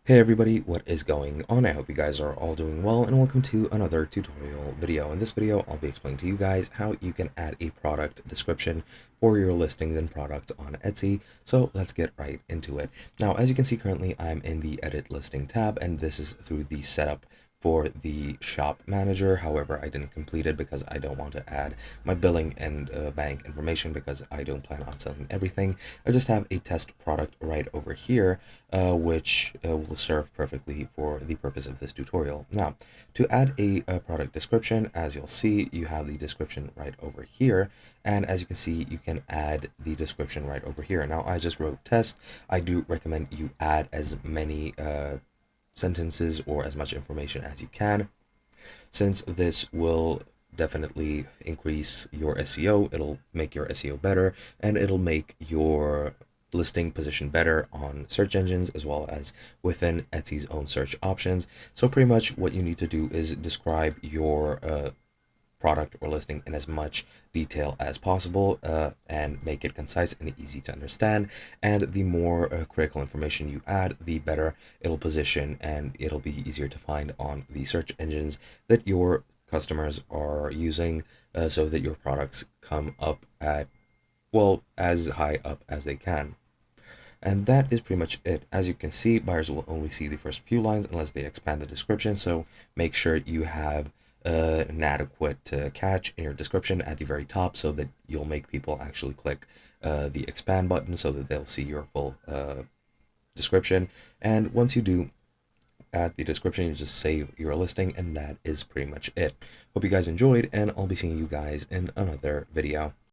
Hey everybody, what is going on? I hope you guys are all doing well and welcome to another tutorial video. In this video, I'll be explaining to you guys how you can add a product description for your listings and products on Etsy. So let's get right into it. Now, as you can see currently, I'm in the edit listing tab and this is through the setup for the shop manager. However, I didn't complete it because I don't want to add my billing and bank information because I don't plan on selling everything. I just have a test product right over here, which will serve perfectly for the purpose of this tutorial. Now, to add a product description, as you'll see, you have the description right over here. And as you can see, you can add the description right over here. Now, I just wrote test. I do recommend you add as many sentences or as much information as you can, since this will definitely increase your SEO. It'll make your SEO better and it'll make your listing position better on search engines as well as within Etsy's own search options. So pretty much what you need to do is describe your product or listing in as much detail as possible, and make it concise and easy to understand. And the more critical information you add, the better it'll position and it'll be easier to find on the search engines that your customers are using, so that your products come up at, well, as high up as they can. And that is pretty much it. As you can see, buyers will only see the first few lines unless they expand the description. So make sure you have an adequate catch in your description at the very top so that you'll make people actually click the expand button so that they'll see your full description. And once you do add the description, you just save your listing, and that is pretty much it. Hope you guys enjoyed, and I'll be seeing you guys in another video.